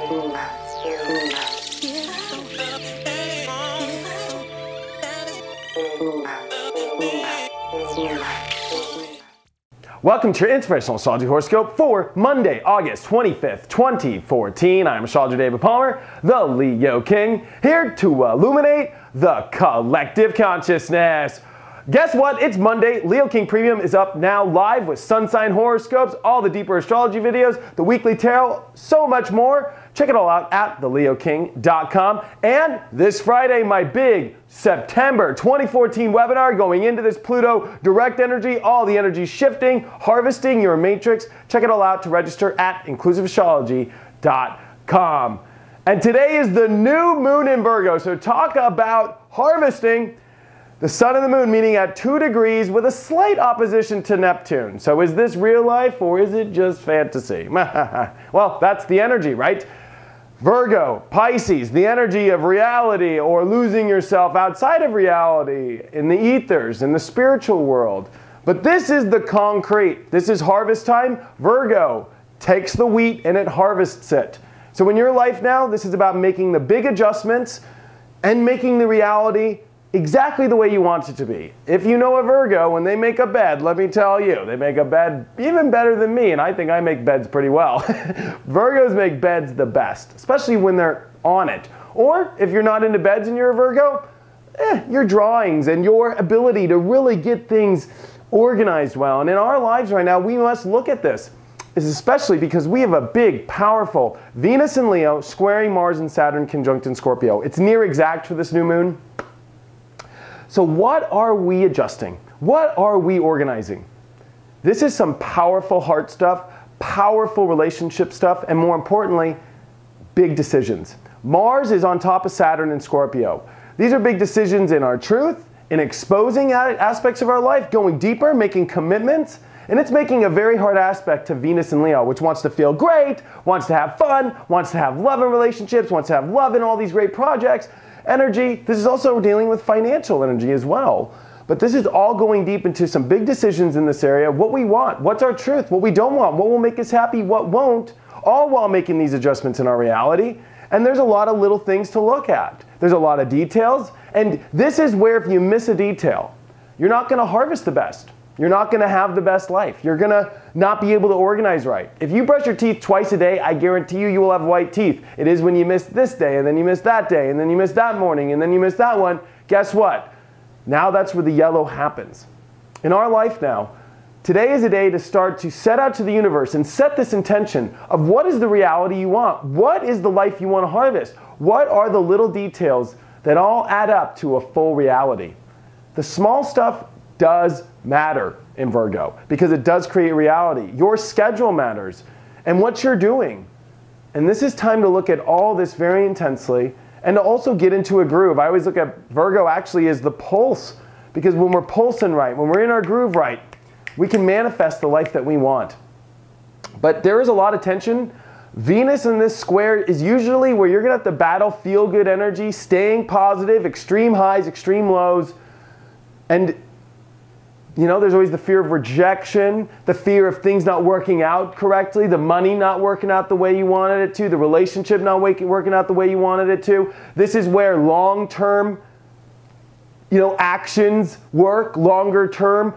Welcome to your Inspirational Astrology Horoscope for Monday, August 25th, 2014. I'm Astrologer David Palmer, the Leo King, here to illuminate the collective consciousness. Guess what? It's Monday. Leo King Premium is up now live with sun sign horoscopes, all the deeper astrology videos, the weekly tarot, so much more. Check it all out at theleoking.com. And this Friday, my big September 2014 webinar going into this Pluto direct energy, all the energy shifting, harvesting your matrix. Check it all out to register at inclusiveastrology.com. And today is the new moon in Virgo. So talk about harvesting. The sun and the moon meeting at 2 degrees with a slight opposition to Neptune. So is this real life or is it just fantasy? Well, that's the energy, right? Virgo, Pisces, the energy of reality or losing yourself outside of reality, in the ethers, in the spiritual world. But this is the concrete. This is harvest time. Virgo takes the wheat and it harvests it. So in your life now, this is about making the big adjustments and making the reality exactly the way you want it to be. If you know a Virgo, when they make a bed, let me tell you, they make a bed even better than me, and I think I make beds pretty well. Virgos make beds the best, especially when they're on it. Or if you're not into beds and you're a Virgo, your drawings and your ability to really get things organized well. And in our lives right now, we must look at this, especially because we have a big, powerful Venus in Leo squaring Mars and Saturn conjunct in Scorpio. It's near exact for this new moon. So what are we adjusting? What are we organizing? This is some powerful heart stuff, powerful relationship stuff, and more importantly, big decisions. Mars is on top of Saturn in Scorpio. These are big decisions in our truth, in exposing aspects of our life, going deeper, making commitments, and it's making a very hard aspect to Venus in Leo, which wants to feel great, wants to have fun, wants to have love in relationships, wants to have love in all these great projects. Energy, this is also dealing with financial energy as well. But this is all going deep into some big decisions in this area. What we want, what's our truth, what we don't want, what will make us happy, what won't, all while making these adjustments in our reality. And there's a lot of little things to look at. There's a lot of details. And this is where if you miss a detail, you're not going to harvest the best. You're not going to have the best life. You're going to not be able to organize right. If you brush your teeth twice a day, I guarantee you, you will have white teeth. It is when you miss this day, and then you miss that day, and then you miss that morning, and then you miss that one. Guess what? Now that's where the yellow happens. In our life now, today is a day to start to set out to the universe and set this intention of what is the reality you want? What is the life you want to harvest? What are the little details that all add up to a full reality? The small stuff does matter in Virgo because it does create reality. Your schedule matters and what you're doing. And this is time to look at all this very intensely and to also get into a groove. I always look at Virgo actually as the pulse, because when we're pulsing right, when we're in our groove right, we can manifest the life that we want. But there is a lot of tension. Venus in this square is usually where you're going to have to battle feel-good energy, staying positive, extreme highs, extreme lows. And you know, there's always the fear of rejection, the fear of things not working out correctly, the money not working out the way you wanted it to, the relationship not working out the way you wanted it to. This is where long-term, actions work, longer-term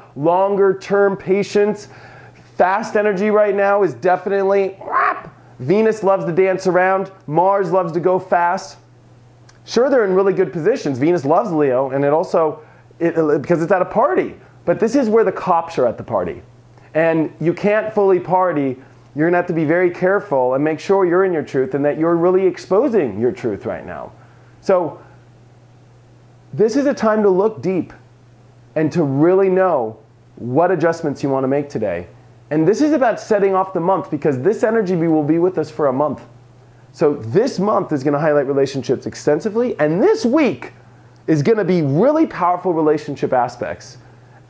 patience. Fast energy right now is definitely, Venus loves to dance around, Mars loves to go fast. Sure, they're in really good positions. Venus loves Leo, and because it's at a party. But this is where the cops are at the party. And you can't fully party. You're going to have to be very careful and make sure you're in your truth and that you're really exposing your truth right now. So this is a time to look deep and to really know what adjustments you want to make today. And this is about setting off the month because this energy will be with us for a month. So this month is going to highlight relationships extensively. And this week is going to be really powerful relationship aspects.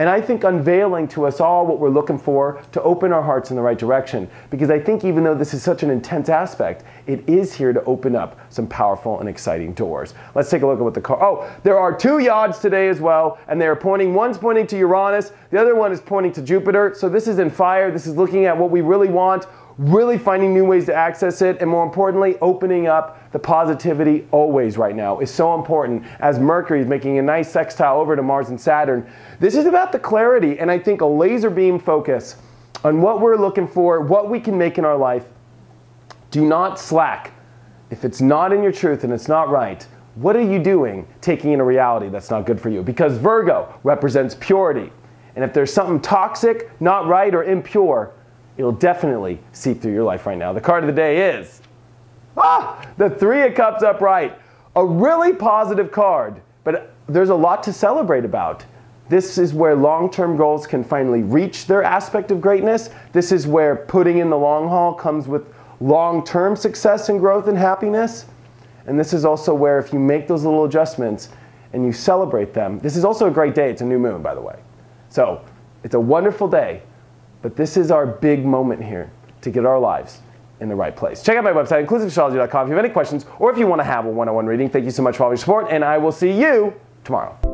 And I think unveiling to us all what we're looking for to open our hearts in the right direction. Because I think even though this is such an intense aspect, it is here to open up some powerful and exciting doors. Let's take a look at what there are 2 yods today as well, and they're pointing, one's pointing to Uranus, the other one is pointing to Jupiter. So this is in fire, this is looking at what we really want. really finding new ways to access it, and more importantly, opening up the positivity always right now is so important as Mercury is making a nice sextile over to Mars and Saturn. This is about the clarity, and I think a laser beam focus on what we're looking for, what we can make in our life. Do not slack. If it's not in your truth and it's not right, what are you doing taking in a reality that's not good for you? Because Virgo represents purity. And if there's something toxic, not right, or impure, it'll definitely seep through your life right now. The card of the day is the Three of Cups upright. A really positive card, but there's a lot to celebrate about. This is where long-term goals can finally reach their aspect of greatness. This is where putting in the long haul comes with long-term success and growth and happiness. And this is also where if you make those little adjustments and you celebrate them, this is also a great day. It's a new moon, by the way. So it's a wonderful day, but this is our big moment here to get our lives in the right place. Check out my website, inclusiveastrology.com, if you have any questions or if you want to have a one-on-one reading. Thank you so much for all your support, and I will see you tomorrow.